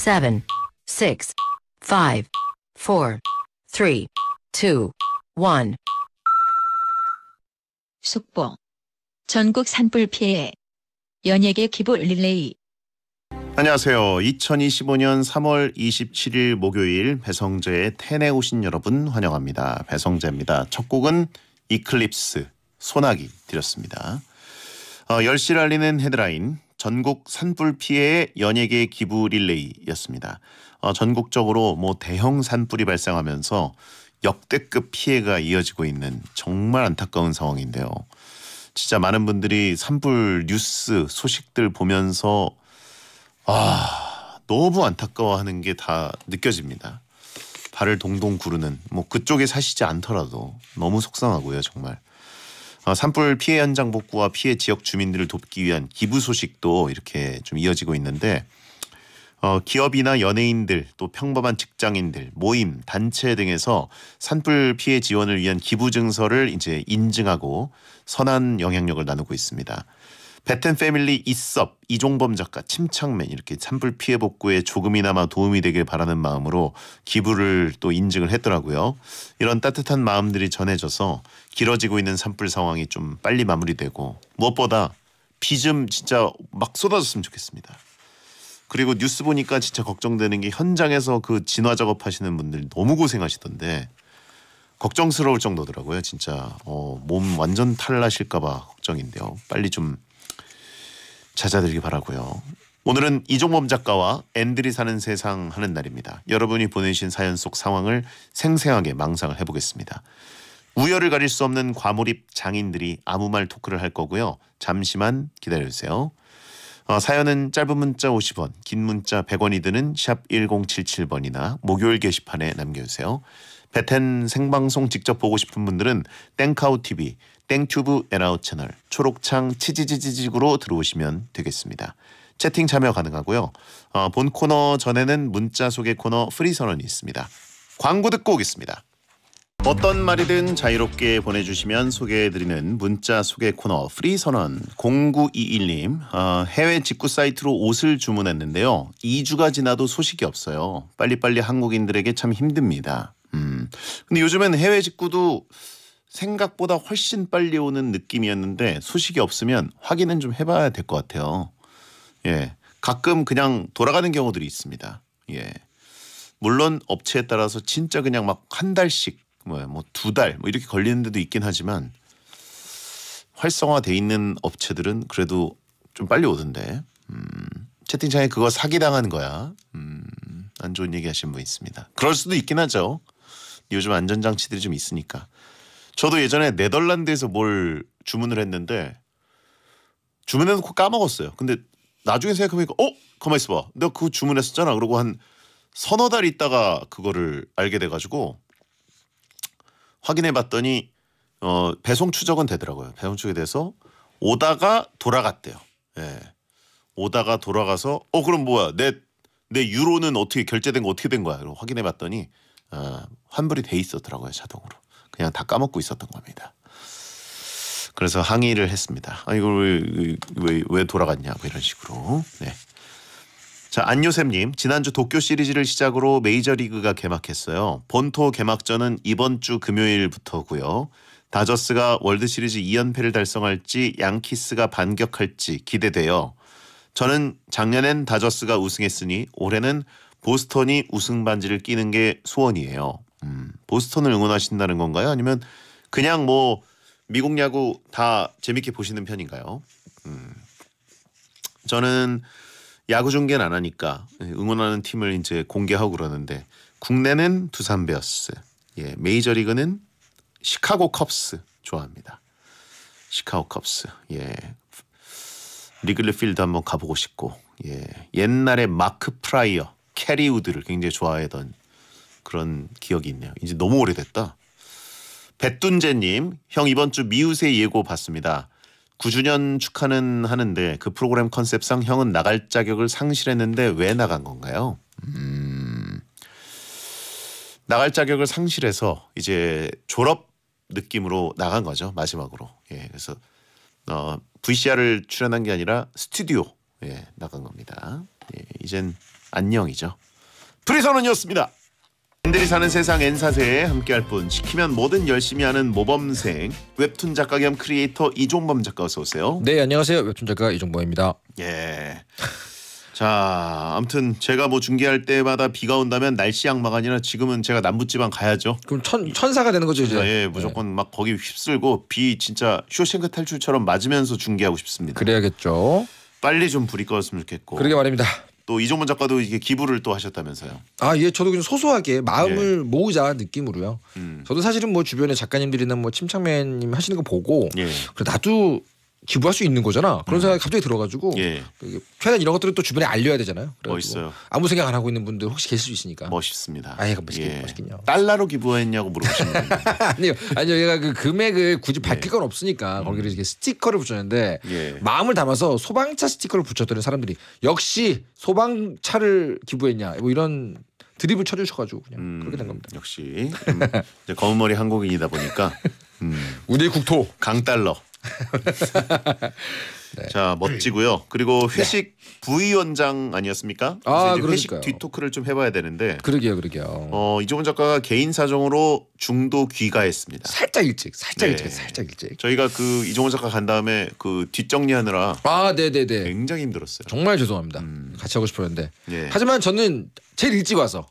7, 6, 5, 4, 3, 2, 1. 속보. 전국 산불 피해 연예계 기부 릴레이. 안녕하세요. 2025년 3월 27일 목요일 배성재의 텐에 오신 여러분 환영합니다. 배성재입니다. 첫 곡은 이클립스 소나기 드렸습니다. 10시를 알리는 헤드라인 전국 산불 피해의 연예계 기부 릴레이였습니다. 전국적으로 대형 산불이 발생하면서 역대급 피해가 이어지고 있는 정말 안타까운 상황인데요. 진짜 많은 분들이 산불 뉴스 소식들 보면서 너무 안타까워하는 게 다 느껴집니다. 발을 동동 구르는 그쪽에 사시지 않더라도 너무 속상하고요. 정말. 산불 피해 현장 복구와 피해 지역 주민들을 돕기 위한 기부 소식도 이렇게 좀 이어지고 있는데 기업이나 연예인들 또 평범한 직장인들 모임 단체 등에서 산불 피해 지원을 위한 기부 증서를 이제 인증하고 선한 영향력을 나누고 있습니다. 배텐패밀리 이섭 이종범 작가 침착맨 이렇게 산불 피해 복구에 조금이나마 도움이 되길 바라는 마음으로 기부를 또 인증을 했더라고요. 이런 따뜻한 마음들이 전해져서 길어지고 있는 산불 상황이 좀 빨리 마무리되고 무엇보다 비 좀 진짜 막 쏟아졌으면 좋겠습니다. 그리고 뉴스 보니까 진짜 걱정되는 게 현장에서 그 진화 작업하시는 분들 너무 고생하시던데 걱정스러울 정도더라고요. 진짜 몸 완전 탈나실까 봐 걱정인데요. 빨리 좀 찾아드리기 바라고요. 오늘은 이종범 작가와 앤들이 사는 세상 하는 날입니다. 여러분이 보내주신 사연 속 상황을 생생하게 망상을 해보겠습니다. 우열을 가릴 수 없는 과몰입 장인들이 아무 말 토크를 할 거고요. 잠시만 기다려주세요. 사연은 짧은 문자 50원, 긴 문자 100원이 드는 샵 1077번이나 목요일 게시판에 남겨주세요. 배텐 생방송 직접 보고 싶은 분들은 땡카우TV, 땡튜브 엔아웃 채널, 초록창 치지지지직으로 들어오시면 되겠습니다. 채팅 참여 가능하고요. 본 코너 전에는 문자 소개 코너 프리선언이 있습니다. 광고 듣고 오겠습니다. 어떤 말이든 자유롭게 보내주시면 소개해드리는 문자 소개 코너 프리선언 0921님 해외 직구 사이트로 옷을 주문했는데요. 2주가 지나도 소식이 없어요. 빨리빨리 한국인들에게 참 힘듭니다. 근데 요즘엔 해외 직구도 생각보다 훨씬 빨리 오는 느낌이었는데 소식이 없으면 확인은 좀 해봐야 될 것 같아요. 예, 가끔 그냥 돌아가는 경우들이 있습니다. 예, 물론 업체에 따라서 진짜 그냥 막 한 달씩 두 달 이렇게 걸리는 데도 있긴 하지만 활성화돼 있는 업체들은 그래도 좀 빨리 오던데 채팅창에 그거 사기당한 거야. 안 좋은 얘기 하신 분 있습니다. 그럴 수도 있긴 하죠. 요즘 안전장치들이 좀 있으니까. 저도 예전에 네덜란드에서 뭘 주문을 했는데 주문해놓고 까먹었어요. 근데 나중에 생각해보니까 가만 있어봐. 내가 그거 주문했었잖아. 그러고 한 서너 달 있다가 그거를 알게 돼가지고 확인해봤더니 배송 추적은 되더라고요. 배송 추적이 돼서 오다가 돌아갔대요. 예. 오다가 돌아가서 그럼 뭐야 내 유로는 어떻게 결제된 거 어떻게 된 거야? 그리고 확인해봤더니 환불이 돼 있었더라고요. 자동으로. 그냥 다 까먹고 있었던 겁니다. 그래서 항의를 했습니다. 이걸 왜 돌아갔냐고 이런 식으로. 네. 자, 안요셉님 지난주 도쿄 시리즈를 시작으로 메이저리그가 개막했어요. 본토 개막전은 이번 주 금요일부터고요. 다저스가 월드시리즈 2연패를 달성할지 양키스가 반격할지 기대돼요. 저는 작년엔 다저스가 우승했으니 올해는 보스턴이 우승 반지를 끼는 게 소원이에요. 보스턴을 응원하신다는 건가요? 아니면 그냥 미국 야구 다 재밌게 보시는 편인가요? 저는 야구 중계는 안 하니까 응원하는 팀을 이제 공개하고 그러는데 국내는 두산 베어스, 메이저리그는 시카고 컵스 좋아합니다. 시카고 컵스, 리글리 필드 한번 가보고 싶고, 옛날에 마크 프라이어, 캐리 우드를 굉장히 좋아하던 그런 기억이 있네요. 이제 너무 오래됐다. 배둔재님, 형 이번 주 미우새 예고 봤습니다. 9주년 축하는 하는데 그 프로그램 컨셉상 형은 나갈 자격을 상실했는데 왜 나간 건가요? 나갈 자격을 상실해서 이제 졸업 느낌으로 나간 거죠. 마지막으로. 그래서 VCR을 출연한 게 아니라 스튜디오에 나간 겁니다. 이젠 안녕이죠. 프리선언이었습니다. 팬들이 사는 세상 N사세에 함께할 분 시키면 뭐든 열심히 하는 모범생 웹툰 작가 겸 크리에이터 이종범 작가 어서 오세요. 네, 안녕하세요. 웹툰 작가 이종범입니다. 예. 자, 아무튼 제가 뭐 중계할 때마다 비가 온다면 날씨 양마가 아니라 지금은 제가 남부지방 가야죠. 그럼 천사가 되는 거죠 이제. 예, 무조건 막 거기 휩쓸고 비 진짜 쇼생크 탈출처럼 맞으면서 중계하고 싶습니다. 그래야겠죠. 빨리 좀 불이 꺼졌으면 좋겠고. 그러게 말입니다. 또 이종범 작가도 이게 기부를 또 하셨다면서요. 아, 예, 저도 그냥 소소하게 마음을 모으자 느낌으로요. 음. 저도 사실은 뭐 주변에 작가님들이나 뭐 침착맨님 하시는 거 보고 예. 그래 나도 기부할 수 있는 거잖아. 그런 생각이 갑자기 들어가지고 예. 최대한 이런 것들은 또 주변에 알려야 되잖아요. 그래가지고 멋있어요. 아무 생각 안 하고 있는 분들 혹시 계실 수 있으니까. 멋있습니다. 아예 멋있긴요. 달러로 기부했냐고 물어보시는 분들. 아니요, 얘가 그 금액을 굳이 밝힐 건 없으니까 거기를 이렇게 스티커를 붙였는데 예. 마음을 담아서 소방차 스티커를 붙였더니 사람들이 역시 소방차를 기부했냐 뭐 이런 드립을 쳐주셔가지고 그냥 그렇게 된 겁니다. 역시 이제 검은머리 한국인이다 보니까 우리의 국토 강달러. 네. 자, 멋지고요. 그리고 회식 부위원장 아니었습니까? 아, 그래서 이제 회식 그러니까요. 뒤토크를 좀 해봐야 되는데 그러게요. 이종범 작가가 개인 사정으로 중도 귀가했습니다. 살짝 일찍 네. 살짝 일찍. 저희가 그 이종범 작가 간 다음에 그 뒷정리하느라 아, 네네네. 굉장히 힘들었어요. 정말 죄송합니다. 같이 하고 싶었는데 예. 하지만 저는 제일 일찍 와서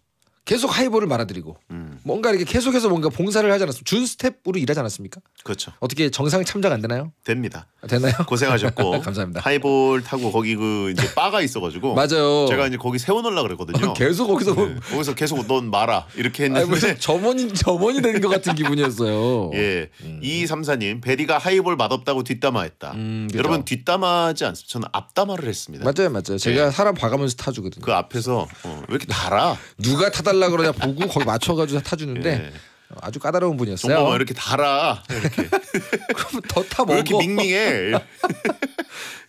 계속 하이볼을 말아드리고 뭔가 이렇게 계속해서 뭔가 봉사를 하지 않았습니까? 준 스텝으로 일하지 않았습니까? 그렇죠. 어떻게 정상 참작 안 되나요? 됩니다. 되나요? 고생하셨고 감사합니다. 하이볼 타고 거기 그 이제 바가 있어가지고 맞아요. 제가 이제 거기 세워놓으려 그랬거든요. 계속 거기서 네. 거기서 계속 넌 말아 이렇게 아니, 했는데 무슨 점원이 되는 것 같은 기분이었어요. 예, 2234님 베리가 하이볼 맛없다고 뒷담화했다. 그죠. 여러분 뒷담화하지 않습니다. 저는 앞담화를 했습니다. 맞아요. 제가 사람 봐가면서 타주거든요. 그 앞에서 왜 이렇게 달아? 누가 타달라 그러냐 보고 거기 맞춰가지고 타주는데 예. 아주 까다로운 분이었어요. 종범아 이렇게 달아? 이렇게 그러면 더 타 먹어. 왜 이렇게 밍밍해?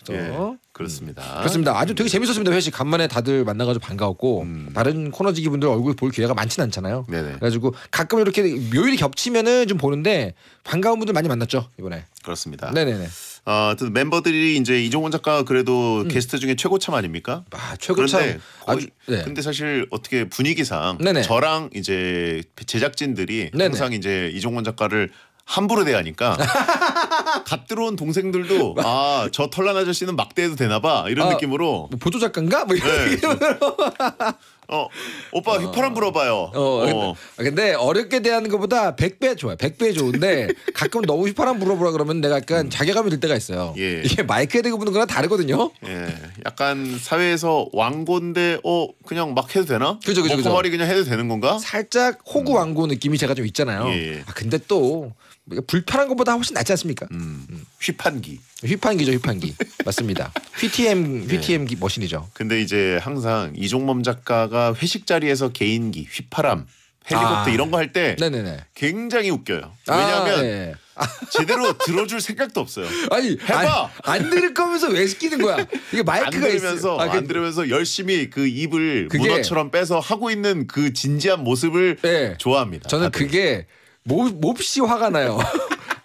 또. 예, 그렇습니다. 그렇습니다. 아주 되게 재밌었습니다. 회식 간만에 다들 만나가지고 반가웠고 다른 코너지기 분들 얼굴 볼 기회가 많지는 않잖아요. 네네. 그래가지고 가끔 이렇게 묘일이 겹치면은 좀 보는데 반가운 분들 많이 만났죠 이번에. 그렇습니다. 네네네. 하여튼 멤버들이 이제 이종원 작가 그래도 게스트 중에 최고참 아닙니까? 아, 최고참. 그런데 아주. 네. 근데 사실 어떻게 분위기상 네네. 저랑 이제 제작진들이 네네. 항상 이제 이종원 작가를 함부로 대하니까 갓 들어온 동생들도 저 털난 아저씨는 막대해도 되나봐 이런 느낌으로 뭐 보조 작가인가? 뭐 이런 네, 느낌으로. 오빠 휘파람 불어봐요. 근데 어렵게 대하는 것보다 100배 좋아요. 100배 좋은데 가끔 너무 휘파람 불어보라 그러면 내가 약간 자괴감이 들 때가 있어요. 예. 이게 마이크에 대고 부는 거랑 다르거든요. 예, 약간 사회에서 왕고인데 그냥 막 해도 되나? 그죠. 머리 그냥 해도 되는 건가? 살짝 호구 왕고 느낌이 제가 좀 있잖아요. 예. 근데 또 불편한 것보다 훨씬 낫지 않습니까? 휘판기. 휘판기죠, 휘판기. 맞습니다. 휘TM 머신이죠. 근데 이제 항상 이종범 작가가 회식 자리에서 개인기, 휘파람, 헬리콥터 이런 거 할 때 네네네. 굉장히 웃겨요. 왜냐하면 네. 제대로 들어줄 생각도 없어요. 아니 해봐. 안 들을 거면서 왜 시키는 거야? 이게 마이크가 있어. 안 들으면서 열심히 그 입을 그게- 문어처럼 빼서 하고 있는 그 진지한 모습을 네. 좋아합니다. 저는 다들. 그게 몹시 화가 나요.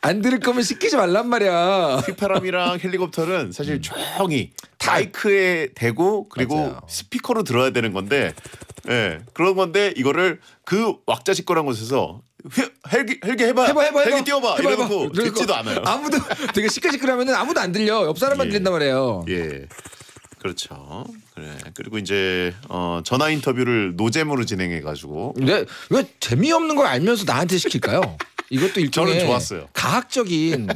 안 들을 거면 시키지 말란 말이야. 휘파람이랑 헬리콥터는 사실 조용히 마이크에 대고 그리고 맞아요. 스피커로 들어야 되는 건데, 그런 건데 이거를 그 왁자지껄한 곳에서 헬기 해봐, 헬기 띄워봐 이러고 듣지도 않아요. 아무도 되게 시끌시끌하면은 아무도 안 들려. 옆 사람만 들린단 말이에요. 예, 그렇죠. 그래. 그리고 이제 전화 인터뷰를 노잼으로 진행해가지고 근데 왜 재미없는 걸 알면서 나한테 시킬까요? 이것도 일종의 저는 좋았어요. 가학적인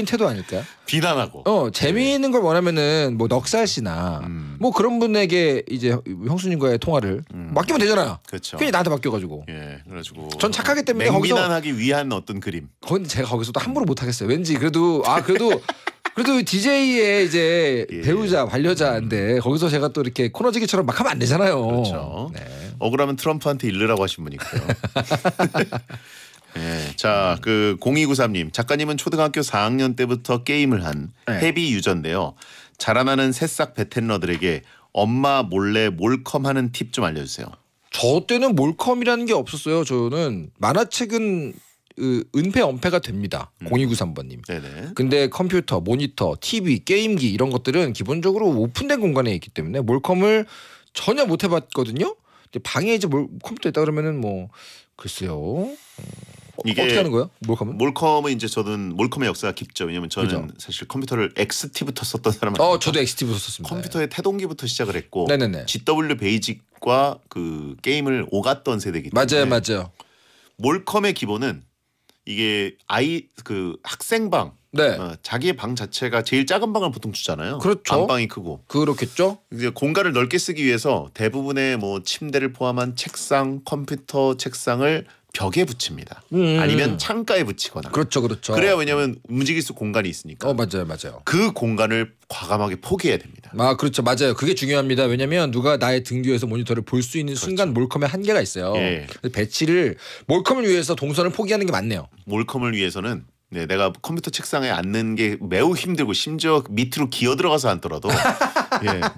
태도 아닐까요? 비난하고. 재미있는 걸 원하면은 뭐 넉살 씨나 뭐 그런 분에게 이제 형수님과의 통화를 맡기면 되잖아요. 그렇죠. 괜히 나한테 맡겨가지고. 예, 그래가지고 전 착하기 때문에 거기서 맹비난하기 위한 어떤 그림. 근데 제가 거기서도 함부로 못 하겠어요. 왠지 그래도 DJ의 이제 예. 배우자 반려자인데 거기서 제가 또 이렇게 코너지기처럼 막 하면 안 되잖아요. 그렇죠. 네. 억울하면 트럼프한테 일르라고 하신 분 있고요. 네, 자, 그 0293님 작가님은 초등학교 4학년 때부터 게임을 한 네. 헤비 유저인데요. 자라나는 새싹 베테너들에게 엄마 몰래 몰컴하는 팁 좀 알려주세요. 저 때는 몰컴이라는 게 없었어요. 저는 만화책은 은폐 엄폐가 됩니다. 0293번님. 네네. 근데 컴퓨터, 모니터, TV, 게임기 이런 것들은 기본적으로 오픈된 공간에 있기 때문에 몰컴을 전혀 못 해봤거든요. 방에 이제 컴퓨터 있다 그러면은 뭐 글쎄요. 이게 어떻게 하는 거예요? 몰컴은? 몰컴은 이제 저는 몰컴의 역사가 깊죠. 왜냐면 저는 그죠? 사실 컴퓨터를 XT부터 썼던 사람. 저도 XT부터 썼습니다. 컴퓨터의 태동기부터 시작을 했고 네네네. GW 베이직과 그 게임을 오갔던 세대이기 때문에 맞아요. 몰컴의 기본은 이게 그 학생방 네. 자기의 방 자체가 제일 작은 방을 보통 주잖아요. 그렇죠. 안방이 크고. 그렇겠죠. 이제 공간을 넓게 쓰기 위해서 대부분의 뭐 침대를 포함한 책상, 컴퓨터 책상을 벽에 붙입니다. 아니면 창가에 붙이거나. 그렇죠. 그래야 왜냐하면 움직일 수 공간이 있으니까. 맞아요. 그 공간을 과감하게 포기해야 됩니다. 그렇죠. 맞아요. 그게 중요합니다. 왜냐하면 누가 나의 등 뒤에서 모니터를 볼 수 있는 순간 몰컴의 한계가 있어요. 예. 배치를 몰컴을 위해서 동선을 포기하는 게 맞네요. 몰컴을 위해서는 내가 컴퓨터 책상에 앉는 게 매우 힘들고 심지어 밑으로 기어 들어가서 앉더라도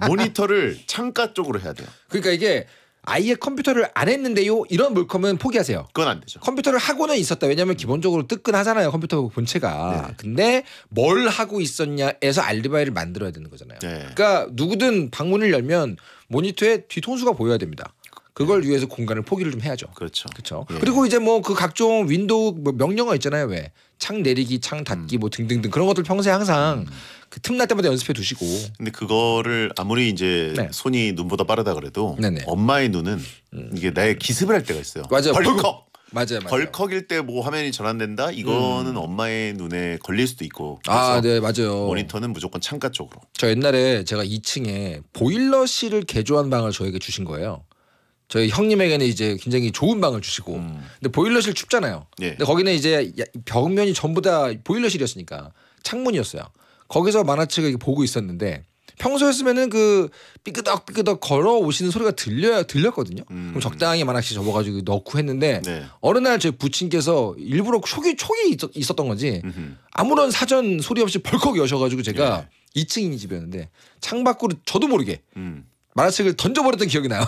모니터를 창가 쪽으로 해야 돼요. 그러니까 이게 아예 컴퓨터를 안 했는데요. 이런 몰컴은 포기하세요. 그건 안 되죠. 컴퓨터를 하고는 있었다. 왜냐하면 기본적으로 뜨끈하잖아요. 컴퓨터 본체가. 네. 근데 뭘 하고 있었냐에서 알리바이를 만들어야 되는 거잖아요. 네. 그러니까 누구든 방문을 열면 모니터에 뒤통수가 보여야 됩니다. 그걸 위해서 공간을 포기를 좀 해야죠. 그렇죠. 예. 그리고 이제 뭐 그 각종 윈도우 뭐 명령어 있잖아요. 왜 창 내리기, 창 닫기 뭐 등등등 그런 것들 평소에 항상 그 틈날 때마다 연습해 두시고. 근데 그거를 아무리 이제 네. 손이 눈보다 빠르다 그래도 네네. 엄마의 눈은 이게 나의 기습을 할 때가 있어요. 맞아요. 벌컥. 맞아요. 벌컥일 때 뭐 화면이 전환된다. 이거는 엄마의 눈에 걸릴 수도 있고. 네, 맞아요. 모니터는 무조건 창가 쪽으로. 저 옛날에 제가 2층에 보일러실을 개조한 방을 저에게 주신 거예요. 저희 형님에게는 이제 굉장히 좋은 방을 주시고, 근데 보일러실 춥잖아요. 예. 근데 거기는 이제 벽면이 전부 다 보일러실이었으니까 창문이었어요. 거기서 만화책을 보고 있었는데 평소였으면은 그 삐끄덕 걸어오시는 소리가 들렸거든요. 그럼 적당히 만화책 접어가지고 넣고 했는데 네. 어느 날 저희 부친께서 일부러 촉이 있었던 건지 아무런 사전 소리 없이 벌컥 여셔가지고 제가 2층인 집이었는데 창밖으로 저도 모르게 만화책을 던져버렸던 기억이 나요.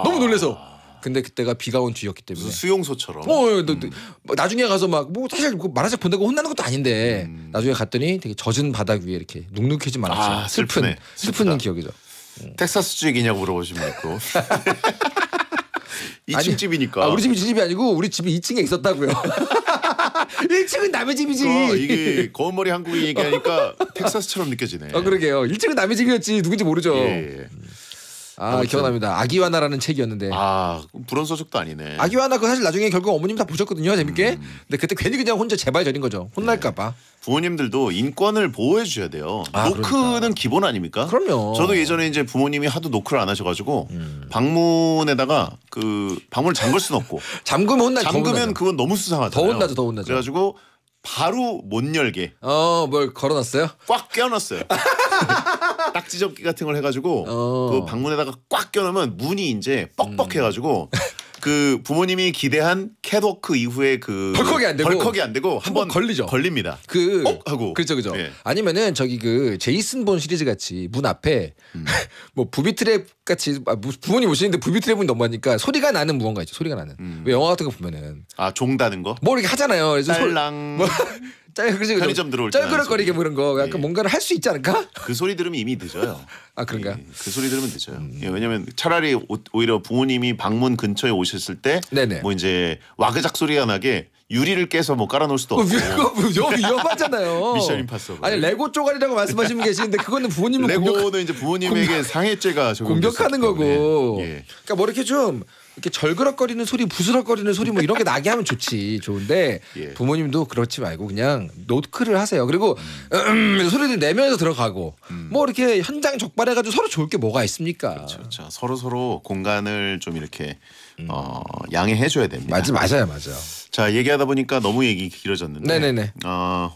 너무 놀라서. 근데 그때가 비가 온 뒤였기 때문에. 무슨 수용소처럼. 나중에 가서 막 뭐 사실 만화책 본다고 혼나는 것도 아닌데 나중에 갔더니 되게 젖은 바닥 위에 이렇게 눅눅해진 만화책. 슬프다. 슬픈 기억이죠. 텍사스 주식이냐고 물어보시면 있고. 2층 집이니까. 우리 집이 아니고 우리 집이 2층에 있었다고요. 1층은 남의 집이지. 이게 거울머리 한국인 얘기하니까 텍사스처럼 느껴지네. 그러게요. 1층은 남의 집이었지 누군지 모르죠. 예. 기억납니다. 아기와나라는 책이었는데. 불온 소식도 아니네. 아기와나 그거 사실 나중에 결국 어머님 다 보셨거든요. 재밌게. 근데 그때 괜히 그냥 혼자 재발 저린 거죠. 혼날까봐. 부모님들도 인권을 보호해 주셔야 돼요. 노크는 그러니까. 기본 아닙니까? 그럼요. 저도 예전에 이제 부모님이 하도 노크를 안 하셔가지고 방문에다가 그 방문을 잠글 수는 없고 잠그면 그건 너무 수상하잖아요. 더 혼나죠. 그래가지고 바로 못 열게. 뭘 걸어놨어요? 꽉 껴놨어요. 딱지 접기 같은 걸 해가지고 그 방문에다가 꽉 껴놓으면 문이 이제 뻑뻑해가지고 그 부모님이 기대한 캣워크 이후에 그 벌컥이 안 되고 한번 걸립니다. 하고 그렇죠. 예. 아니면은 저기 그 제이슨 본 시리즈 같이 문 앞에 뭐 부비 트랩 같이 부모님 오시는데 부비 트랩은 너무하니까 소리가 나는 무언가 있죠. 소리가 나는. 왜 영화 같은 거 보면은 종 다는 거? 뭐 이렇게 하잖아요. 그래서 딸랑 편의점 들어올 때 짤그럭거리게 그런 거 약간 뭔가를 할 수 있지 않을까? 그 소리 들으면 이미 늦어요. 그런가? 그 소리 들으면 늦어요. 왜냐면 차라리 오히려 부모님이 방문 근처에 오셨을 때 뭐 이제 와그작 소리가 나게 유리를 깨서 뭐 깔아놓을 수도 없고. 위험하잖아요. 미션 임파서블. 아니 레고 쪼가리라고 말씀하시는 계시는데 그거는 부모님은 레고는 이제 부모님에게 상해죄가 공격하는 거고. 예. 그러니까 뭐 이렇게 좀 이렇게 절그럭거리는 소리, 부스럭거리는 소리 뭐 이런 게 나게 하면 좋은데 부모님도 그렇지 말고 그냥 노크를 하세요. 그리고 소리를 내면서 들어가고 뭐 이렇게 현장 적발해가지고 서로 좋을 게 뭐가 있습니까? 그렇죠. 서로 공간을 좀 이렇게 양해해줘야 됩니다. 맞아요. 자, 얘기하다 보니까 너무 얘기 길어졌는데. 네네네.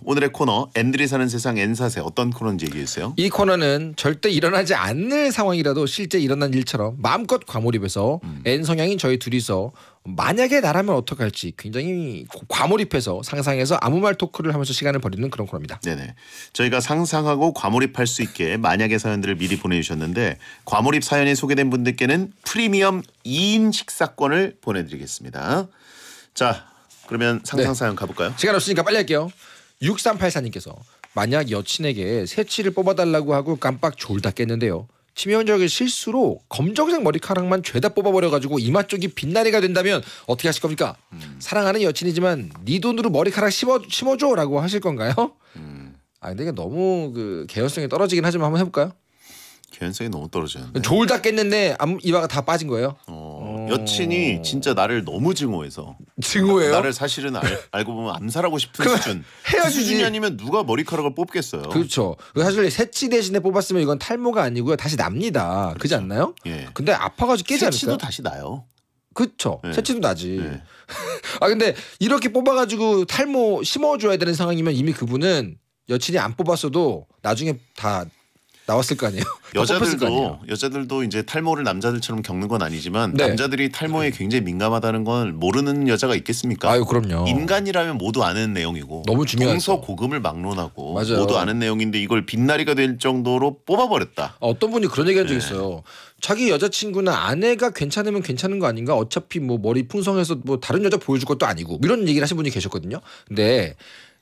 오늘의 코너 N들이 사는 세상 N사세 어떤 코너인지 얘기해 주세요. 이 코너는 절대 일어나지 않을 상황이라도 실제 일어난 일처럼 마음껏 과몰입해서 N 성향인 저희 둘이서 만약에 나라면 어떡할지 굉장히 과몰입해서 상상해서 아무 말 토크를 하면서 시간을 버리는 그런 코너입니다. 네네. 저희가 상상하고 과몰입할 수 있게 만약의 사연들을 미리 보내주셨는데 과몰입 사연이 소개된 분들께는 프리미엄 2인 식사권을 보내드리겠습니다. 자, 그러면 상상 사연 가볼까요? 시간 없으니까 빨리 할게요. 6384님께서 만약 여친에게 새치를 뽑아달라고 하고 깜빡 졸다 깼는데요. 치명적인 실수로 검정색 머리카락만 죄다 뽑아버려가지고 이마 쪽이 빛나리가 된다면 어떻게 하실 겁니까? 사랑하는 여친이지만 네 돈으로 머리카락 심어줘라고 하실 건가요? 아 근데 이게 너무 그 개연성이 떨어지긴 하지만 한번 해볼까요? 개연성이 너무 떨어지는데. 졸 다 깼는데 이마가 다 빠진 거예요? 여친이 진짜 나를 너무 증오해서 증오해요? 나를 사실은 알고 보면 암살하고 싶은 수준. 헤어지지. 그 수준이 아니면 누가 머리카락을 뽑겠어요. 그렇죠. 사실 새치 대신에 뽑았으면 이건 탈모가 아니고요. 다시 납니다. 그렇죠. 그렇지 않나요? 예. 근데 아파가지고 깨지 않을까요? 새치도 다시 나요. 그렇죠. 네. 새치도 나지. 네. 아 근데 이렇게 뽑아가지고 탈모 심어줘야 되는 상황이면 이미 그분은 여친이 안 뽑았어도 나중에 다 나왔을 거 아니에요. 다 뽑혔을 거 아니에요. 여자들도 이제 탈모를 남자들처럼 겪는 건 아니지만 네. 남자들이 탈모에 굉장히 민감하다는 걸 모르는 여자가 있겠습니까? 아유 그럼요. 인간이라면 모두 아는 내용이고 너무 중요하죠. 동서고금을 막론하고 맞아요. 모두 아는 내용인데 이걸 빛나리가 될 정도로 뽑아버렸다. 어떤 분이 그런 얘기한 적 있어요. 자기 여자친구나 아내가 괜찮으면 괜찮은 거 아닌가? 어차피 뭐 머리 풍성해서 뭐 다른 여자 보여줄 것도 아니고 이런 얘기를 하신 분이 계셨거든요. 근데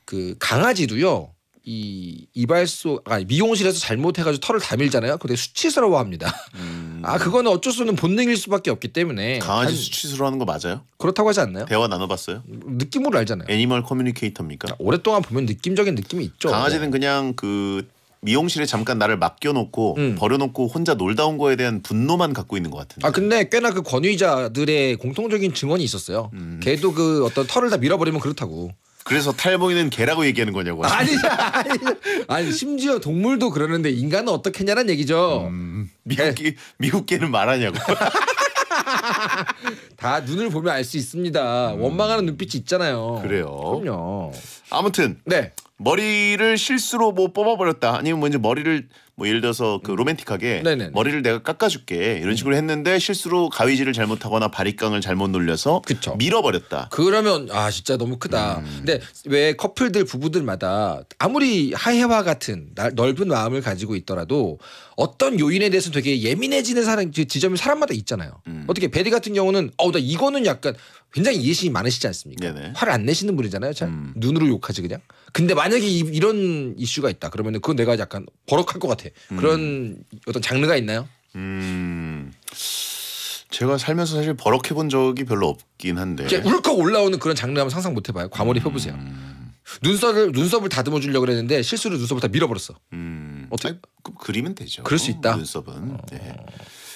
그 강아지도요. 이 이발소 미용실에서 잘못해가지고 털을 다 밀잖아요. 근데 수치스러워합니다. 아 그거는 어쩔 수 없는 본능일 수밖에 없기 때문에 강아지 수치스러워하는 거 맞아요? 그렇다고 하지 않나요? 대화 나눠봤어요? 느낌으로 알잖아요. 애니멀 커뮤니케이터입니까? 오랫동안 보면 느낌적인 느낌이 있죠. 강아지는 그냥 그 미용실에 잠깐 나를 맡겨놓고 버려놓고 혼자 놀다 온 거에 대한 분노만 갖고 있는 것 같은데. 아 근데 꽤나 그 권위자들의 공통적인 증언이 있었어요. 걔도 그 어떤 털을 다 밀어버리면 그렇다고. 그래서 탈모인은 개라고 얘기하는 거냐고. 아니 심지어 동물도 그러는데 인간은 어떻겠냐는 얘기죠. 미국 개는 말하냐고. 다 눈을 보면 알 수 있습니다. 원망하는 눈빛이 있잖아요. 그래요. 그럼요. 아무튼 네. 머리를 실수로 뭐 뽑아버렸다. 아니면 뭐 이제 머리를 뭐 예를 들어서 그 로맨틱하게 네네네. 머리를 내가 깎아줄게 이런 식으로 했는데 실수로 가위질을 잘못하거나 바리깡을 잘못 놀려서 그쵸. 밀어버렸다. 그러면 아 진짜 너무 크다. 근데 왜 커플들 부부들마다 아무리 하해와 같은 넓은 마음을 가지고 있더라도 어떤 요인에 대해서 되게 예민해지는 지점이 사람마다 있잖아요. 어떻게 베리 같은 경우는 나 이거는 약간 굉장히 이해심이 많으시지 않습니까? 네네. 화를 안 내시는 분이잖아요. 잘 눈으로 욕하지 그냥. 근데 만약에 이런 이슈가 있다. 그러면 그건 내가 약간 버럭할 것 같아. 그런 어떤 장르가 있나요? 제가 살면서 사실 버럭해 본 적이 별로 없긴 한데. 울컥 올라오는 그런 장르 한번 상상 못 해봐요. 과몰입 해보세요. 눈썹을 다듬어 주려고 그랬는데 실수로 눈썹을 다 밀어버렸어. 어떻게? 그리면 되죠. 그럴 수 있다. 눈썹은. 네.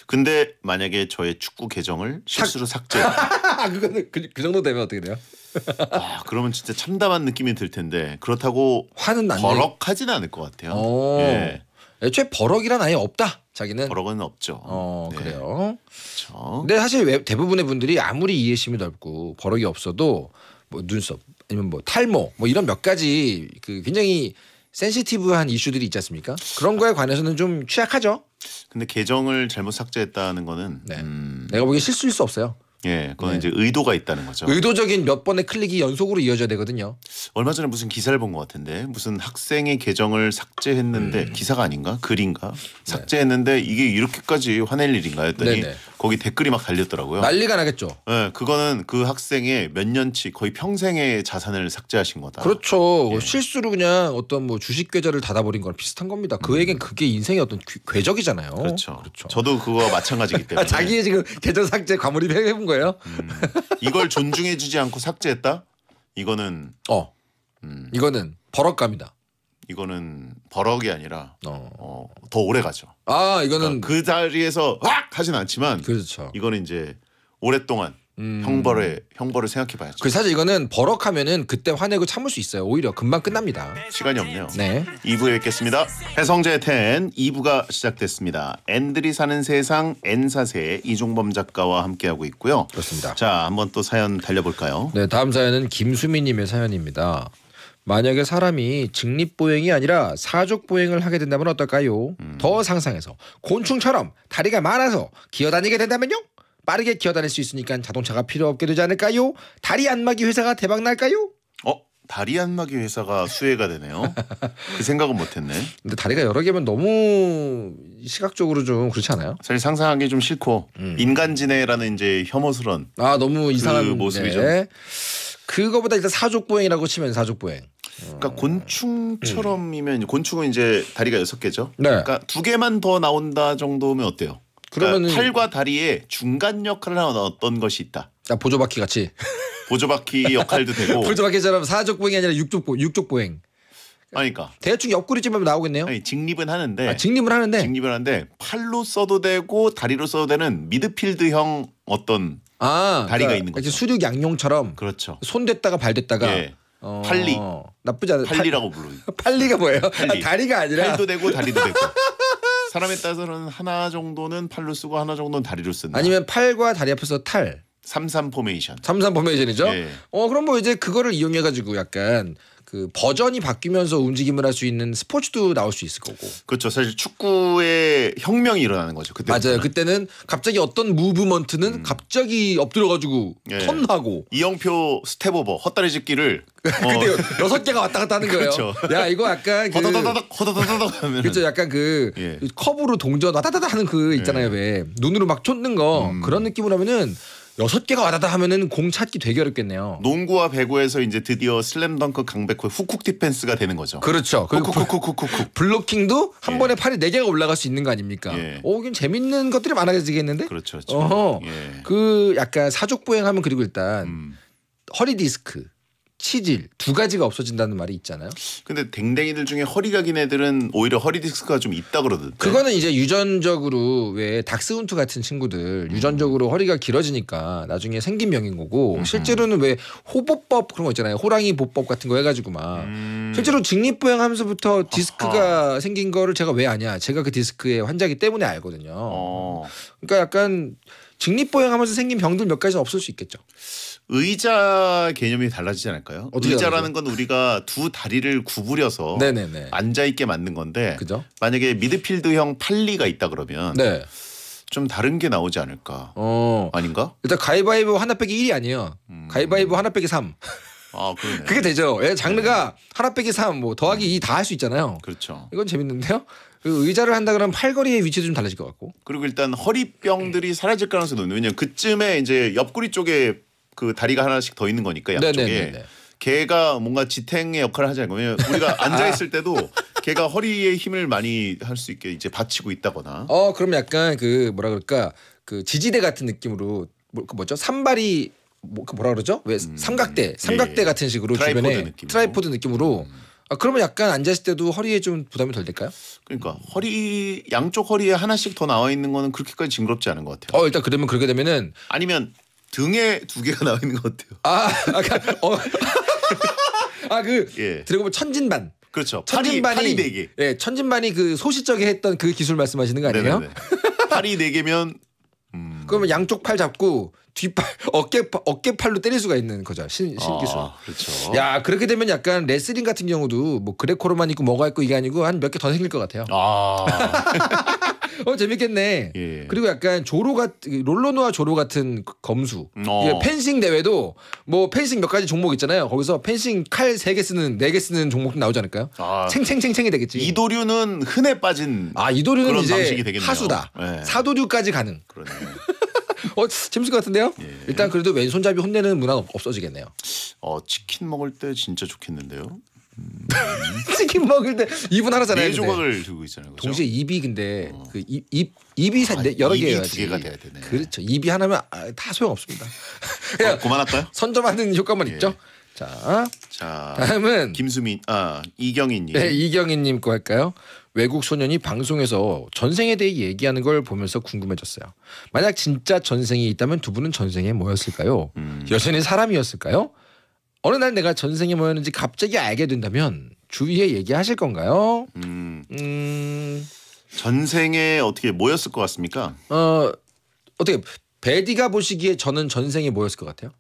근데 만약에 저의 축구 계정을 실수로 삭제. 그거는 그 정도 되면 어떻게 돼요? 그러면 진짜 참담한 느낌이 들 텐데 그렇다고 화는 안 버럭하지는 않을 것 같아요. 예. 애초에 버럭이란 아예 없다. 자기는. 버럭은 없죠. 네. 그래요. 그렇죠. 근데 사실 대부분의 분들이 아무리 이해심이 넓고 버럭이 없어도 뭐 눈썹 아니면 뭐 탈모 뭐 이런 몇 가지 그 굉장히 센시티브한 이슈들이 있지 않습니까? 그런 거에 관해서는 좀 취약하죠. 근데 계정을 잘못 삭제했다는 거는 내가 보기엔 실수일 수 없어요. 예, 그건 이제 의도가 있다는 거죠. 의도적인 몇 번의 클릭이 연속으로 이어져야 되거든요. 얼마 전에 무슨 기사를 본 것 같은데 무슨 학생의 계정을 삭제했는데 기사가 아닌가 글인가 삭제했는데 이게 이렇게까지 화낼 일인가 했더니 네네. 거기 댓글이 막 달렸더라고요. 난리가 나겠죠. 네, 그거는 그 학생의 몇 년치 거의 평생의 자산을 삭제하신 거다. 그렇죠. 실수로 그냥 어떤 뭐 주식 계좌를 닫아버린 거랑 비슷한 겁니다. 그에겐 그게 인생의 어떤 궤적이잖아요. 그렇죠. 저도 그거와 마찬가지기 때문에. 자기의 지금 계정 삭제 과몰입 해본 거예요? 이걸 존중해주지 않고 삭제했다? 이거는 이거는 버럭감이다. 이거는 버럭이 아니라 더 오래 가죠. 이거는 그 자리에서 확 하진 않지만 그렇죠. 이거는 이제 오랫동안 형벌을 생각해봐야죠. 그 사실 이거는 버럭하면은 그때 화내고 참을 수 있어요. 오히려 금방 끝납니다. 시간이 없네요. 네. 2부에 뵙겠습니다. 해성재의 10 2부가 시작됐습니다. 앤들이 사는 세상 N사세 이종범 작가와 함께하고 있고요. 그렇습니다. 자, 한번 또 사연 달려볼까요? 네, 다음 사연은 김수미님의 사연입니다. 만약에 사람이 직립보행이 아니라 사족보행을 하게 된다면 어떨까요? 더 상상해서 곤충처럼 다리가 많아서 기어다니게 된다면요? 빠르게 기어다닐 수 있으니까 자동차가 필요 없게 되지 않을까요? 다리 안마기 회사가 대박 날까요? 다리 안마기 회사가 수혜가 되네요. 그 생각은 못했네. 근데 다리가 여러 개면 너무 시각적으로 좀 그렇지 않아요? 사실 상상하기 좀 싫고 인간지네라는 이제 혐오스런 너무 이상한 모습이죠. 그거보다 일단 사족보행이라고 치면 사족보행. 그러니까 곤충처럼이면 곤충은 이제 다리가 6개죠. 네. 그러니까 2개만 더 나온다 정도면 어때요? 그러니까 그러면은- 팔과 다리에 중간 역할을 하는 어떤 것이 있다. 보조바퀴 같이. 보조바퀴 역할도 되고. 보조바퀴처럼 사족 보행이 아니라 육족 보행. 그러니까 대충 옆구리쯤 하면 나오겠네요. 아니, 직립은 하는데. 직립을 하는데. 직립을 하는데 팔로 써도 되고 다리로 써도 되는 미드필드형 어떤 다리가 있는 거죠. 이렇게 수륙 양용처럼 그렇죠. 손 댔다가 발 댔다가 예. 팔리. 나쁘지 않아요. 팔리라고 불러요. 팔리가 뭐예요? 팔리. 다리가 아니라 팔도 되고 다리도 되고. 사람에 따라서는 하나 정도는 팔로 쓰고 하나 정도는 다리로 쓴다. 아니면 팔과 다리 앞에서 탈. 3-3 포메이션. 3-3 포메이션이죠. 예. 그럼 뭐 이제 그거를 이용해 가지고 약간 그 버전이 바뀌면서 움직임을 할 수 있는 스포츠도 나올 수 있을 거고. 그렇죠. 사실 축구의 혁명이 일어나는 거죠. 그때 맞아요. 그때는 갑자기 어떤 무브먼트는 갑자기 엎드려 가지고 예. 턴하고 이영표 스텝오버 헛다리 짚기를 근데 6개가 왔다 갔다 하는 거예요. 그렇죠. 야, 이거 약간 그 허다다닥 하면 그렇죠. 약간 그 예. 컵으로 동전 와다다다 하는 그 있잖아요. 왜 눈으로 막 쫓는 거 그런 느낌으로 하면은 6개가 와다다 하면은 공 찾기 되게 어렵겠네요. 농구와 배구에서 이제 드디어 슬램덩크 강백호의 훅훅 디펜스가 되는 거죠. 그렇죠. 그리고 훅훅훅훅훅. 블로킹도 한 예. 번에 팔이 4개가 올라갈 수 있는 거 아닙니까? 예. 이건 재밌는 것들이 많아지겠는데? 그렇죠. 그렇죠. 어허. 예. 그 약간 사족 보행하면 그리고 일단 허리 디스크, 치질 2가지가 없어진다는 말이 있잖아요. 근데 댕댕이들 중에 허리가 긴 애들은 오히려 허리 디스크가 좀 있다 그러던데. 그거는 이제 유전적으로 왜 닥스훈트 같은 친구들 유전적으로 허리가 길어지니까 나중에 생긴 병인 거고 실제로는 왜 호보법 그런 거 있잖아요. 호랑이 보법 같은 거 해가지고 막 실제로 직립보행하면서부터 디스크가 생긴 거를 제가 왜 아냐? 제가 그 디스크의 환자기 때문에 알거든요. 그러니까 약간 직립보행하면서 생긴 병들 몇 가지는 없을 수 있겠죠. 의자 개념이 달라지지 않을까요? 어떻게 의자라는 건 우리가 두 다리를 구부려서 네네네. 앉아 있게 만든 건데 그죠? 만약에 미드필드형 팔리가 있다 그러면 네. 좀 다른 게 나오지 않을까? 아닌가? 일단 가위바위보 하나 빼기 1이 아니에요. 가위바위보 하나 빼기 3. 아, 그러네. 그게 되죠. 장르가 하나 빼기 3, 뭐 더하기 2 다 할 수 있잖아요. 그렇죠. 이건 재밌는데요. 그 의자를 한다 그러면 팔걸이의 위치도 좀 달라질 것 같고. 그리고 일단 허리병들이 사라질 가능성이 높네요. 왜냐면 그쯤에 이제 옆구리 쪽에 그 다리가 하나씩 더 있는 거니까 양쪽에. 네네네네. 걔가 뭔가 지탱의 역할을 하지 않고 왜냐면 우리가 앉아 있을 때도 걔가 허리에 힘을 많이 할 수 있게 이제 받치고 있다거나. 그럼 약간 그 뭐라 그럴까 그 지지대 같은 느낌으로 그 뭐죠? 산발이 그 뭐라 그러죠? 왜 삼각대 예. 같은 식으로 트라이포드 주변에 느낌으로. 트라이포드 느낌으로. 그러면 약간 앉아 있을 때도 허리에 좀 부담이 덜 될까요? 그러니까 허리 양쪽 허리에 하나씩 더 나와 있는 거는 그렇게까지 징그럽지 않은 것 같아요. 일단 그러면 그렇게 되면은 아니면 등에 2개가 나와 있는 것 같아요. 예. 들어보면 천진반. 그렇죠. 천진반이 팔이 4개. 예, 천진반이 그 소시적에 했던 그 기술 말씀하시는 거 아니에요? 네네네. 팔이 4개면 그러면 양쪽 팔 잡고 뒷팔 어깨팔로 때릴 수가 있는 거죠. 신기술. 그렇죠. 야, 그렇게 되면 약간 레슬링 같은 경우도 뭐 그레코로만 있고 뭐가 있고 이게 아니고 한 몇 개 더 생길 것 같아요. 재밌겠네. 예. 그리고 약간 롤러노아 조로 같은 검수. 어. 펜싱 대회도 뭐 펜싱 몇 가지 종목 있잖아요. 거기서 펜싱 칼 3개 쓰는 4개 쓰는 종목도 나오지 않을까요? 챙챙챙챙이 되겠지. 이도류는 흔해 빠진 이도류는 그런 이제 방식이 되겠네요. 하수다. 네. 사도류까지 가는. 그러네. 재밌을 것 같은데요? 예. 일단 그래도 왼손잡이 혼내는 문화는 없어지겠네요. 치킨 먹을 때 진짜 좋겠는데요. 치킨 먹을 때 입은 하나잖아요. 4조각을 들고 있잖아요. 그렇죠? 동시에 입이 근데 그 입이 여러 입이 개여야지. 2개가 돼야 되네. 그렇죠. 입이 하나면 다 소용없습니다. 그만할까요? 선점하는 효과만 있죠. 자, 다음은 이경희님. 네, 이경희님 거 할까요? 외국 소년이 방송에서 전생에 대해 얘기하는 걸 보면서 궁금해졌어요. 만약 진짜 전생이 있다면 두 분은 전생에 뭐였을까요? 여전히 사람이었을까요? 어느 날 내가 전생에 뭐였는지 갑자기 알게 된다면 주위에 얘기하실 건가요? 전생에 어떻게 뭐였을 것 같습니까? 어떻게 베디가 보시기에 저는 전생에 뭐였을 것 같아요?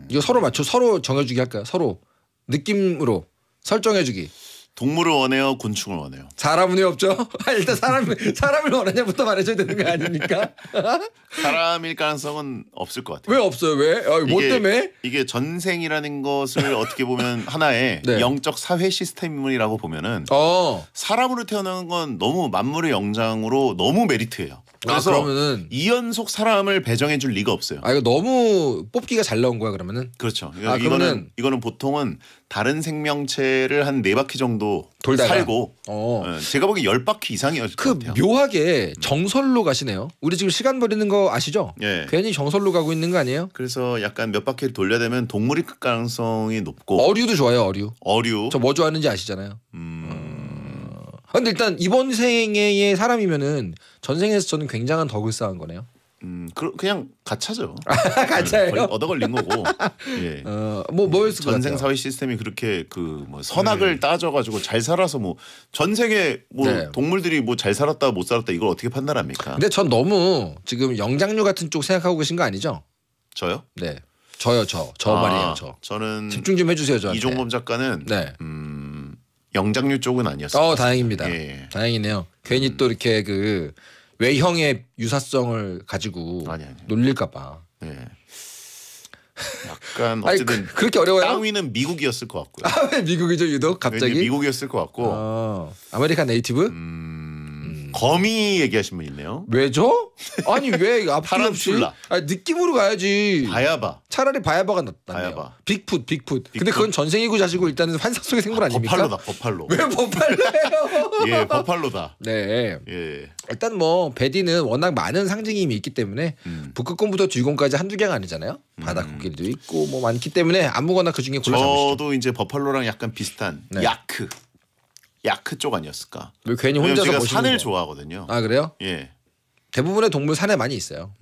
이거 서로 정해주기 할까요? 서로 느낌으로 설정해주기. 동물을 원해요, 곤충을 원해요. 사람은 왜 없죠? 일단 사람을 원하냐부터 말해줘야 되는 거 아닙니까? 사람일 가능성은 없을 것 같아요. 왜 없어요? 왜? 뭐 때문에? 이게 전생이라는 것을 어떻게 보면 하나의 네. 영적 사회 시스템이라고 보면은 사람으로 태어나는 건 너무 만물의 영장으로 너무 메리트예요. 그래서 그러면은 2연속 사람을 배정해줄 리가 없어요. 이거 너무 뽑기가 잘 나온 거야 그러면은. 그렇죠. 그러면은 이거는 보통은 다른 생명체를 한 4바퀴 정도 돌다가. 살고 제가 보기엔 10바퀴 이상이었을 것 같아요. 묘하게 정설로 가시네요. 우리 지금 시간 버리는 거 아시죠? 예. 괜히 정설로 가고 있는 거 아니에요? 그래서 약간 몇 바퀴를 돌려야 되면 동물일 가능성이 높고 어류도 좋아요. 어류. 저 뭐 좋아하는지 아시잖아요. 근데 일단 이번 생애의 사람이면은 전생에서 저는 굉장한 덕을 쌓은 거네요. 그냥 가차죠. 가차예요? 얻어 걸린 거고. 예. 뭐였을 것 전생 같아요? 사회 시스템이 그렇게 그 뭐 선악을 따져가지고 잘 살아서 뭐 전생에 뭐 네. 동물들이 뭐 잘 살았다 못 살았다 이걸 어떻게 판단합니까? 근데 전 너무 지금 영장류 같은 쪽 생각하고 계신 거 아니죠? 저요? 네. 저요. 말이에요. 저는 집중 좀 해주세요 저한테. 이종범 작가는 네. 영장류 쪽은 아니었어요. 다행입니다. 예. 다행이네요. 괜히 또 이렇게 그 외형의 유사성을 가지고 아니. 놀릴까봐. 예. 약간 어쨌든 그렇게 어려워요? 땅 위는 미국이었을 것 같고요. 왜 미국이죠 유독 갑자기? 왠지 미국이었을 것 같고. 아메리칸 네이티브? 거미 얘기하신 분 있네요. 왜죠? 아니 왜 앞뒤 없이? 타란툴라. 느낌으로 가야지. 바야바. 차라리 바야바가 낫네요. 바야바. 빅풋. 근데 그건 전생이고 자시고 일단은 환상 속의 생물 아닙니까? 버팔로다. 왜 버팔로예요? 예, 버팔로다. 네. 예. 일단 뭐 베디는 워낙 많은 상징이 이미 있기 때문에 북극곰부터 뒤곰까지 한두 개가 아니잖아요. 바다코끼리도 있고 뭐 많기 때문에 아무거나 그 중에 골라 잡으시죠. 저도 이제 버팔로랑 약간 비슷한 네. 야크 쪽 아니었을까? 왜 괜히 왜냐면 혼자서 제가 보시는 산을 거. 좋아하거든요. 아 그래요? 예. 대부분의 동물 산에 많이 있어요.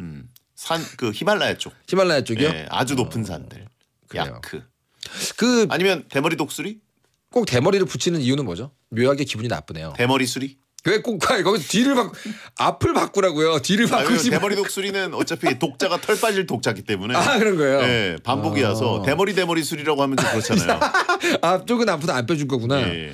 산 그 히말라야 쪽. 히말라야 쪽이요? 예, 아주 높은 산들. 그래요. 야크. 그 아니면 대머리 독수리? 꼭 대머리를 붙이는 이유는 뭐죠? 묘하게 기분이 나쁘네요. 대머리 수리? 왜 꼭 거기서 뒤를 앞을 바꾸라고요? 뒤를 바꾸지 마. 대머리 독수리는 어차피 독자가 털 빠질 독자기 때문에. 그런 거예요. 예, 반복이어서 대머리 수리라고 하면 좀 그렇잖아요. 앞쪽은 아프다 안 빼줄 거구나. 예.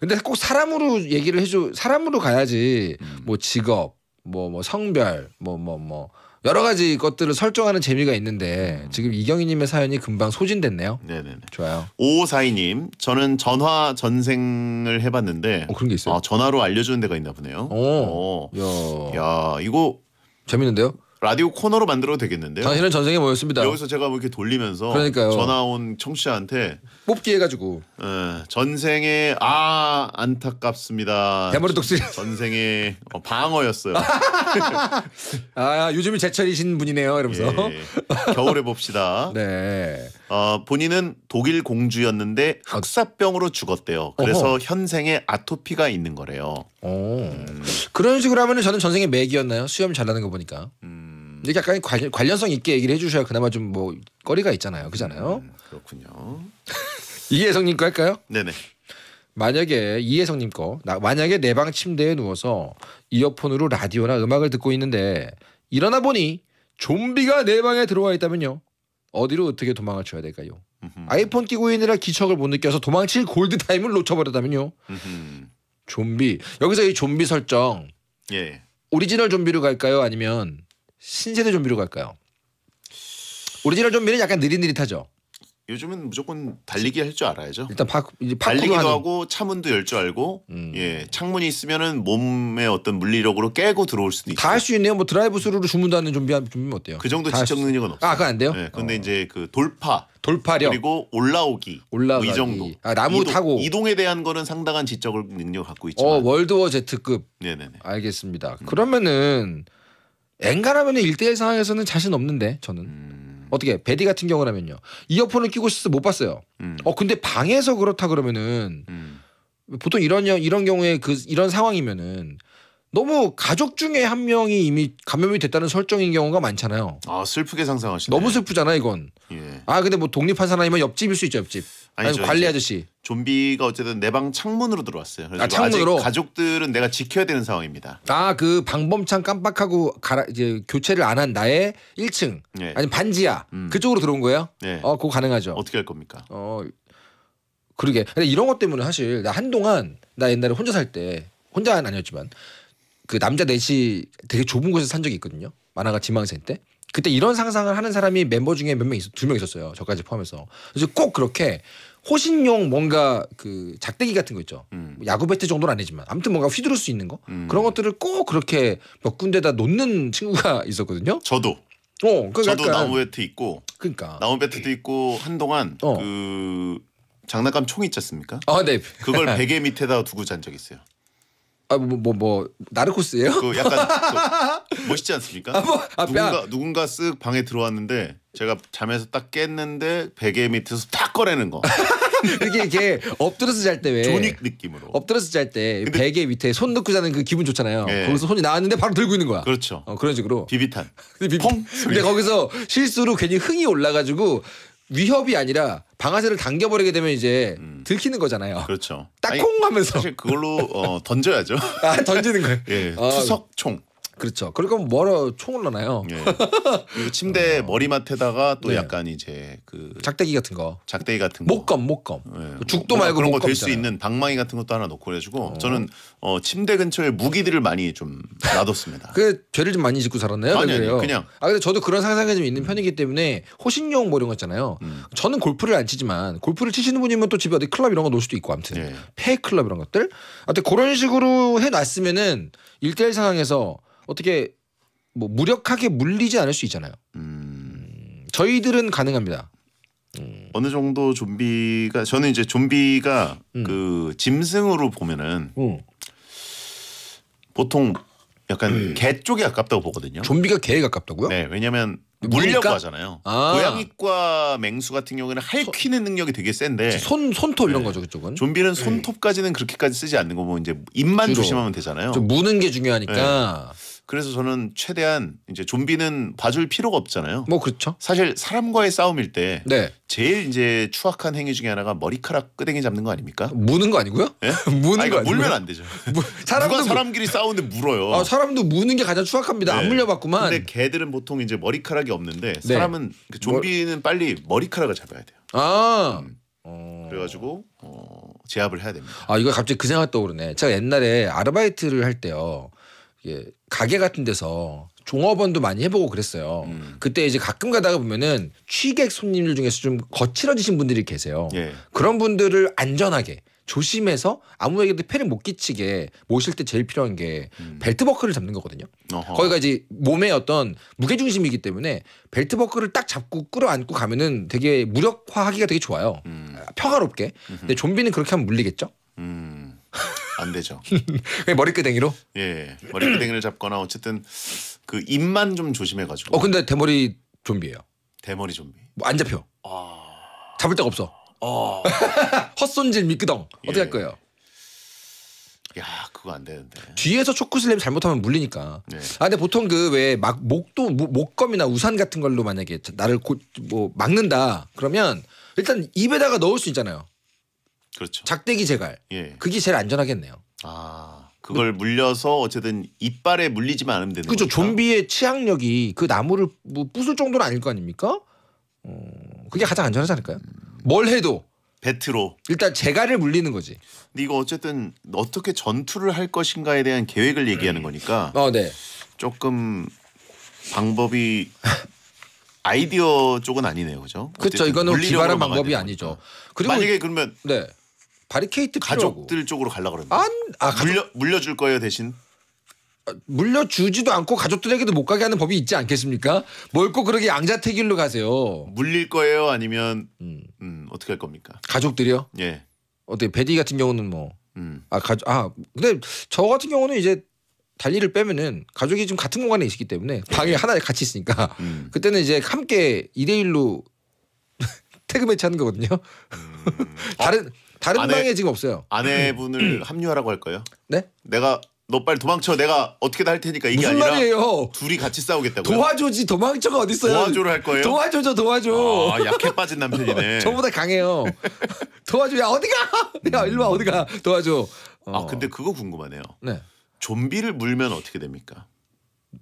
근데 꼭 사람으로 얘기를 해줘. 사람으로 가야지. 뭐 직업, 뭐 성별, 뭐 여러 가지 것들을 설정하는 재미가 있는데 지금 이경희님의 사연이 금방 소진됐네요. 네네네. 좋아요. 5542님, 저는 전화 전생을 해봤는데 그런 게 있어요? 전화로 알려주는 데가 있나 보네요. 야, 이거 재밌는데요? 라디오 코너로 만들어도 되겠는데요? 당신은 전생에 뭐였습니다. 여기서 제가 뭐 이렇게 돌리면서 그러니까요. 전화 온 청취자한테 뽑기 해가지고 전생에 안타깝습니다. 대머리 독수리. 전생에 방어였어요. 요즘이 제철이신 분이네요. 이러면서. 예, 겨울에 봅시다. 네. 본인은 독일 공주였는데 흑사병으로 죽었대요. 그래서 현생에 아토피가 있는 거래요. 그런 식으로 하면 저는 전생에 맥이었나요? 수염 잘나는 거 보니까. 이렇게 약간 관련성 있게 얘기를 해주셔야 그나마 좀 뭐 거리가 있잖아요. 그잖아요. 그렇군요. 이혜성님 거 할까요? 네네. 만약에 이혜성님 거 만약에 내 방 침대에 누워서 이어폰으로 라디오나 음악을 듣고 있는데 일어나 보니 좀비가 내 방에 들어와 있다면요. 어디로 어떻게 도망을 쳐야 될까요? 아이폰 끼고 있느라 기척을 못 느껴서 도망칠 골드 타임을 놓쳐버렸다면요. 좀비. 여기서 이 좀비 설정 예. 오리지널 좀비로 갈까요? 아니면 신세대 좀비로 갈까요? 오리지널 좀비는 약간 느릿느릿하죠. 요즘은 무조건 달리기 할 줄 알아야죠. 일단 달리기도 하고 차문도 열 줄 알고 창문이 있으면은 몸의 어떤 물리력으로 깨고 들어올 수도 있어요. 다 할 수 있네요. 뭐 드라이브 스루로 주문하는 좀비면 어때요? 그 정도 지적 능력은 없어요. 그건 안 돼요? 네, 근데 이제 그 돌파력 그리고 올라오기 이 정도. 나무 타고 이동에 대한 거는 상당한 지적 능력을 갖고 있지만. 월드워 Z급. 네네네. 알겠습니다. 그러면은 엔간하면 1대1 상황에서는 자신 없는데 저는. 어떻게 베디 같은 경우라면요. 이어폰을 끼고 있어서 못 봤어요. 근데 방에서 그렇다 그러면은 보통 이런 경우에 이런 상황이면은 너무 가족 중에 한 명이 이미 감염이 됐다는 설정인 경우가 많잖아요. 슬프게 상상하시네. 너무 슬프잖아 이건. 예. 근데 뭐 독립한 사람이면 옆집일 수 있죠. 옆집. 아니 관리 아저씨. 좀비가 어쨌든 내 방 창문으로 들어왔어요. 그래서 창문으로. 아직 가족들은 내가 지켜야 되는 상황입니다. 그 방범창 깜빡하고 이제 교체를 안 한 나의 1층 예. 아니 반지하 그쪽으로 들어온 거예요? 네. 그거 가능하죠. 어떻게 할 겁니까? 그러게. 근데 이런 것 때문에 사실 나 한동안 나 옛날에 혼자 살 때 혼자는 아니었지만 그 남자 넷이 되게 좁은 곳에서 산 적이 있거든요. 만화가 지망생 때. 그때 이런 상상을 하는 사람이 멤버 중에 몇 명 있어, 2명 있었어요. 저까지 포함해서. 그래서 꼭 그렇게 호신용 뭔가 그 작대기 같은 거 있죠. 야구 배트 정도는 아니지만 아무튼 뭔가 휘두를 수 있는 거 그런 것들을 꼭 그렇게 몇 군데다 놓는 친구가 있었거든요. 저도 그 저도 약간, 나무 배트 있고 그러니까 나무 배트도 있고 한동안 그 장난감 총 있지 않습니까? 네. 그걸 베개 밑에다 두고 잔 적 있어요. 나르코스예요? 그 약간 그 멋있지 않습니까? 누군가 쓱 방에 들어왔는데 제가 잠에서 딱 깼는데 베개 밑에서 딱 꺼내는 거. 이렇게 엎드려서 잘 때 왜? 조닉 느낌으로. 엎드려서 잘 때 베개 밑에 손 넣고 자는 그 기분 좋잖아요. 거기서 손이 나왔는데 바로 들고 있는 거야. 그렇죠. 그런 식으로. 비비탄. 펑. 근데 거기서 실수로 괜히 흥이 올라가지고 위협이 아니라 방아쇠를 당겨버리게 되면 이제 들키는 거잖아요. 그렇죠. 딱콩 하면서. 사실 그걸로 던져야죠. 던지는 거예요. 예, 투석총. 그렇죠. 그러니까 뭐러 총을 넣나요? 예. 그리고 침대 머리맡에다가 또 약간 이제 그 작대기 같은 거, 작대기 같은 거, 목검. 예. 죽도 말고 그런 거 목검 될 수 있는 방망이 같은 것도 하나 놓고 그래가지고 저는 침대 근처에 무기들을 많이 좀 놔뒀습니다. 그 죄를 좀 많이 짓고 살았나요? 아니 그냥. 근데 저도 그런 상상이 좀 있는 편이기 때문에 호신용 뭐 이런 거 있잖아요. 저는 골프를 안 치지만 골프를 치시는 분이면 또 집에 어디 클럽 이런 거 놓을 수도 있고 아무튼 폐 클럽 이런 것들. 하여튼 그런 식으로 해놨으면은 1대1 상황에서 어떻게 뭐 무력하게 물리지 않을 수 있잖아요. 저희들은 가능합니다. 어느 정도 좀비가 저는 이제 좀비가 그 짐승으로 보면은 보통 약간 개 쪽에 가깝다고 보거든요. 좀비가 개에 가깝다고요? 네, 왜냐하면 물리까? 물려고 하잖아요. 고양이과 맹수 같은 경우에는 핥히는 능력이 되게 센데 손톱 이런 거죠 그쪽은. 좀비는 손톱까지는 그렇게까지 쓰지 않는 거고 이제 입만 조심하면 되잖아요. 좀 무는 게 중요하니까. 그래서 저는 최대한 이제 좀비는 봐줄 필요가 없잖아요. 뭐 그렇죠. 사실 사람과의 싸움일 때 네. 제일 이제 추악한 행위 중에 하나가 머리카락 끄댕이 잡는 거 아닙니까? 무는 거 아니고요? 예? 무는 거 아니고요? 물면 안 되죠. 누가 사람끼리 싸우는데 물어요. 사람도 무는 게 가장 추악합니다. 안 물려봤구만. 근데 개들은 보통 이제 머리카락이 없는데 사람은 그 좀비는 빨리 머리카락을 잡아야 돼요. 그래가지고 제압을 해야 됩니다. 이거 갑자기 그 생각 떠오르네. 제가 옛날에 아르바이트를 할 때요. 가게 같은 데서 종업원도 많이 해보고 그랬어요. 그때 이제 가끔 가다가 보면은 취객 손님들 중에서 좀 거칠어지신 분들이 계세요. 그런 분들을 안전하게 조심해서 아무에게도 폐를 못 끼치게 모실 때 제일 필요한 게 벨트버클을 잡는 거거든요. 거기가 이제 몸의 어떤 무게중심이기 때문에 벨트버클을 딱 잡고 끌어안고 가면은 되게 무력화하기가 되게 좋아요. 평화롭게. 근데 좀비는 그렇게 하면 물리겠죠? 안 되죠. 머리끄댕이로? 예, 머리끄댕이를 잡거나 어쨌든 그 입만 좀 조심해가지고. 근데 대머리 좀비예요. 대머리 좀비. 뭐 안 잡혀. 잡을 데가 없어. 헛손질 미끄덩. 어떻게 할 거예요? 야, 그거 안 되는데. 뒤에서 초크슬램 잘못하면 물리니까. 근데 보통 그 왜 막 목검이나 우산 같은 걸로 만약에 나를 뭐 막는다 그러면 일단 입에다가 넣을 수 있잖아요. 그렇죠. 작대기 제갈. 그게 제일 안전하겠네요. 그걸 물려서 어쨌든 이빨에 물리지만 않으면 되는 거죠. 그렇죠. 좀비의 치악력이 그 나무를 뭐 부술 정도는 아닐 거 아닙니까? 그게 가장 안전하지 않을까요? 뭘 해도 배트로 일단 제갈을 물리는 거지. 근데 이거 어쨌든 어떻게 전투를 할 것인가에 대한 계획을 얘기하는 거니까 네. 조금 방법이 아이디어 쪽은 아니네요, 그죠? 그렇죠. 이거는 기발한 방법이 아니죠. 그리고 만약에 그러면 바리케이트 가족들 쪽으로 가려고 그러면 물려줄 거예요 대신? 물려주지도 않고 가족들에게도 못 가게 하는 법이 있지 않겠습니까? 뭘 꼭 그렇게 양자택일로 가세요. 물릴 거예요 아니면 어떻게 할 겁니까? 가족들이요? 예. 어떻게 베디 같은 경우는 뭐 근데 저 같은 경우는 이제 달리를 빼면은 가족이 좀 같은 공간에 있기 때문에 방에 하나에 같이 있으니까 그때는 이제 함께 2대1로 태그 매치 하는 거거든요. 다른 방에 지금 없어요. 아내분을 합류하라고 할 거예요? 네? 너 빨리 도망쳐. 내가 어떻게든 할 테니까. 이게 무슨 아니라 말이에요? 둘이 같이 싸우겠다고요? 도와줘지. 도망쳐가 어딨어요? 도와줘를 할 거예요? 도와줘. 약해 빠진 남편이네. 저보다 강해요. 도와줘. 야 어디가? 야 일로 와. 어디가? 도와줘. 근데 그거 궁금하네요. 네. 좀비를 물면 어떻게 됩니까?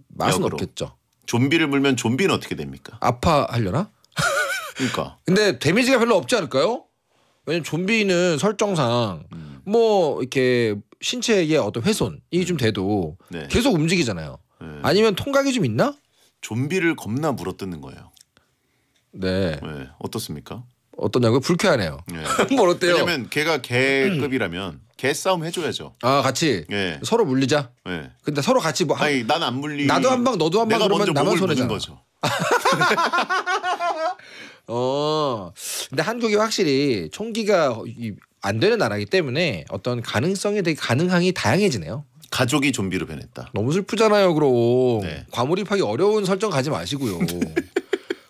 맛은 역으로. 없겠죠. 좀비를 물면 좀비는 어떻게 됩니까? 아파하려나? 그러니까. 근데 데미지가 별로 없지 않을까요? 왜냐면 좀비는 설정상 뭐 이렇게 신체의 어떤 훼손이 좀 돼도 계속 움직이잖아요. 아니면 통각이 좀 있나? 좀비를 겁나 물어뜯는 거예요. 네. 네, 어떻습니까? 어떠냐고요? 불쾌하네요. 네. 뭘 어때요? 왜냐면 걔가 개급이라면 개 싸움 해줘야죠. 아 같이 네. 서로 물리자. 네. 근데 서로 같이 뭐 아니 난 안 물리. 나도 한 방 너도 한 방 내가 그러면 먼저 나만 목을 무는 손해잖아. 거죠. 근데 한국이 확실히 총기가 안 되는 나라이기 때문에 어떤 가능성이 되게 가능성이 다양해지네요. 가족이 좀비로 변했다. 너무 슬프잖아요, 그럼. 네. 과몰입하기 어려운 설정 가지 마시고요.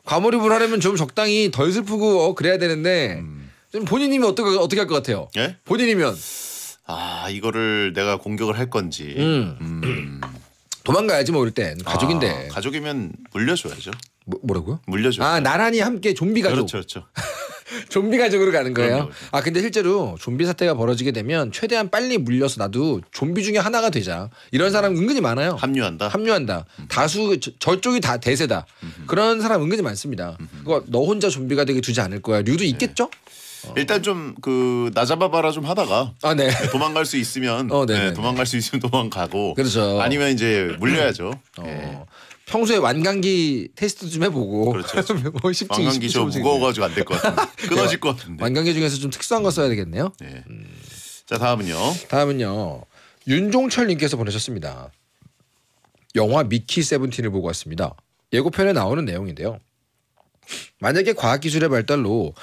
과몰입을 하려면 좀 적당히 덜 슬프고 그래야 되는데 좀 본인이면 어떻게 할 것 같아요? 예? 본인이면 아 이거를 내가 공격을 할 건지. 도망가야지 뭐 이럴 땐 가족인데. 가족이면 물려줘야죠. 뭐라고요? 물려줘. 아 나란히 함께 좀비 가족. 그렇죠, 그렇죠. 좀비 가족으로 가는 거예요. 그럼요. 아 근데 실제로 좀비 사태가 벌어지게 되면 최대한 빨리 물려서 나도 좀비 중에 하나가 되자. 이런 사람 은근히 많아요. 합류한다. 다수 저쪽이 다 대세다. 그런 사람 은근히 많습니다. 그거 너 혼자 좀비가 되게 두지 않을 거야. 류도 있겠죠? 일단 좀 그 나 잡아봐라 좀 하다가 네. 도망갈 수 있으면 네네네. 도망갈 수 있으면 도망가고 그렇죠. 아니면 이제 물려야죠. 예. 평소에 완강기 테스트 좀 해보고. 그렇죠. 뭐 10층, 관광기 20층 저 무거워가지고 안 될 것 같은데 끊어질 것 같은데. 완강기 중에서 좀 특수한 거 써야 되겠네요. 네. 자 다음은요. 윤종철님께서 보내셨습니다. 영화 미키 세븐틴을 보고 왔습니다. 예고편에 나오는 내용인데요. 만약에 과학기술의 발달로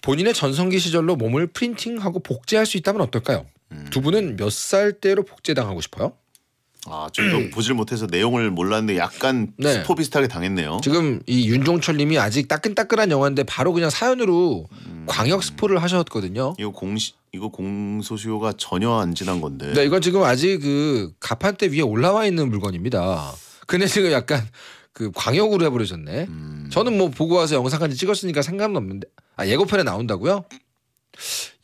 본인의 전성기 시절로 몸을 프린팅하고 복제할 수 있다면 어떨까요? 두 분은 몇 살 때로 복제당하고 싶어요? 좀 더 보질 못해서 내용을 몰랐는데 약간 네. 스포 비슷하게 당했네요. 지금 이 윤종철님이 아직 따끈따끈한 영화인데 바로 그냥 사연으로 광역 스포를 하셨거든요. 이거 공소시효가 전혀 안 지난 건데. 네, 이건 지금 아직 그 가판대 위에 올라와 있는 물건입니다. 근데 지금 약간 그 광역으로 해버리셨네. 저는 뭐 보고 와서 영상까지 찍었으니까 상관은 없는데 예고편에 나온다고요?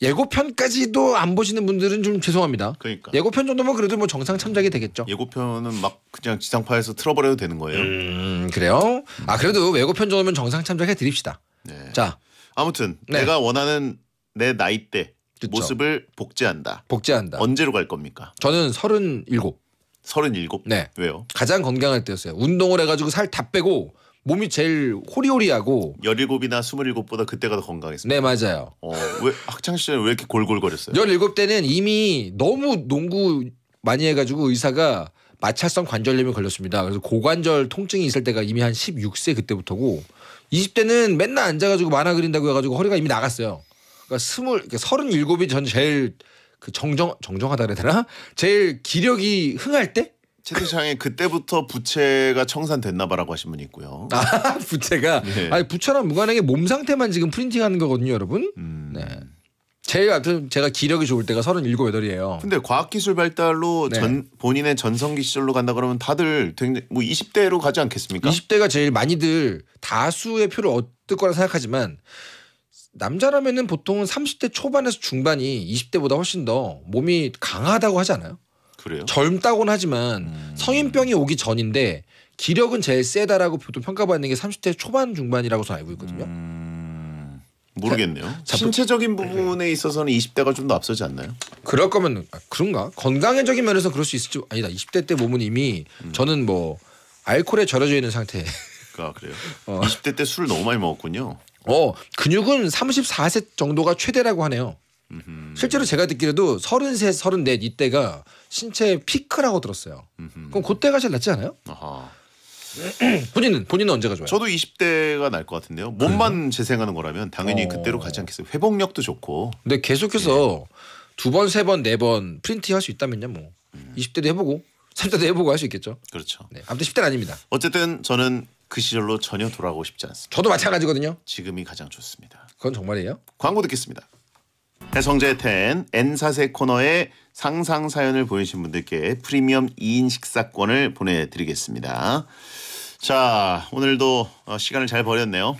예고편까지도 안 보시는 분들은 좀 죄송합니다. 그러니까. 예고편 정도면 그래도 뭐 정상 참작이 되겠죠. 예고편은 막 그냥 지상파에서 틀어버려도 되는 거예요. 그래요? 그래도 예고편 정도면 정상 참작해 드립시다. 네. 자, 아무튼 네. 내가 원하는 내 나이 때 그쵸. 모습을 복제한다. 복제한다. 언제로 갈 겁니까? 저는 37. 37? 네. 왜요? 가장 건강할 때였어요. 운동을 해가지고 살 다 빼고 몸이 제일 호리호리하고. 17이나 27보다 그때가 더 건강했습니다. 네, 맞아요. 왜 학창 시절에 왜 이렇게 골골거렸어요? 17때는 이미 너무 농구 많이 해가지고 의사가 마찰성 관절염에 걸렸습니다. 그래서 고관절 통증이 있을 때가 이미 한 16세 그때부터고 20대는 맨날 앉아가지고 만화 그린다고 해가지고 허리가 이미 나갔어요. 그러니까 37이 전 제일 그 정정하다 그래야 되나? 제일 기력이 흥할 때? 채팅창에 그때부터 부채가 청산됐나봐라고 하신 분이 있고요. 부채가 네. 아니 부채랑 무관하게 몸 상태만 지금 프린팅하는 거거든요, 여러분. 네. 제일 아무튼 제가 기력이 좋을 때가 37, 8이에요. 근데 과학기술 발달로 네. 본인의 전성기 시절로 간다 그러면 다들 굉장히 뭐 20대로 가지 않겠습니까? 20대가 제일 많이들 다수의 표를 얻을 거라 생각하지만 남자라면은 보통 30대 초반에서 중반이 20대보다 훨씬 더 몸이 강하다고 하지 않아요? 그래요? 젊다고는 하지만 성인병이 오기 전인데 기력은 제일 세다라고 보통 평가받는 게 30대 초반 중반이라고 저는 알고 있거든요. 모르겠네요. 신체적인 부분에 있어서는 20대가 좀 더 앞서지 않나요? 그럴 거면 그런가? 건강적인 면에서 그럴 수 있을지 아니다. 20대 때 몸은 이미 저는 뭐 알코올에 절여져 있는 상태. 그래요. 20대 때 술을 너무 많이 먹었군요. 근육은 34세 정도가 최대라고 하네요. 실제로 제가 듣기로도 33, 34 이때가 신체 피크라고 들었어요. 그럼 그때가 제일 낫지 않아요? 아하. 본인은 언제가 좋아요? 저도 20대가 날 것 같은데요. 몸만 재생하는 거라면 당연히 그때로 가지 않겠어요. 회복력도 좋고. 근데 계속해서 두 번, 세 번, 네 번 프린팅 할 수 있다면요, 뭐 20대도 해보고 30대도 해보고 할 수 있겠죠. 그렇죠. 네, 아무튼 10대는 아닙니다. 어쨌든 저는 그 시절로 전혀 돌아가고 싶지 않습니다. 저도 마찬가지거든요. 지금이 가장 좋습니다. 그건 정말이에요? 광고 듣겠습니다. 해성재 10 N사세 코너에 상상 사연을 보내신 분들께 프리미엄 2인 식사권을 보내드리겠습니다. 자, 오늘도 시간을 잘 버렸네요.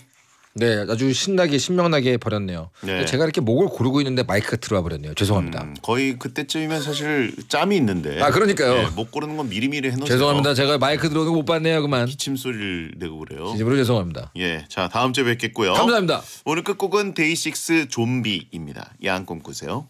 네, 아주 신나게 신명나게 버렸네요. 네. 제가 이렇게 목을 고르고 있는데 마이크가 들어와 버렸네요. 죄송합니다. 거의 그때쯤이면 사실 짬이 있는데. 그러니까요. 네, 못 고르는 건 미리미리 해놓으세요. 죄송합니다. 제가 마이크 들어오는 거 못 봤네요. 그만. 기침 소리를 내고 그래요. 진심으로 죄송합니다. 예, 자 다음 주에 뵙겠고요. 감사합니다. 오늘 끝곡은 데이식스 좀비입니다. 야한 꿈 꾸세요.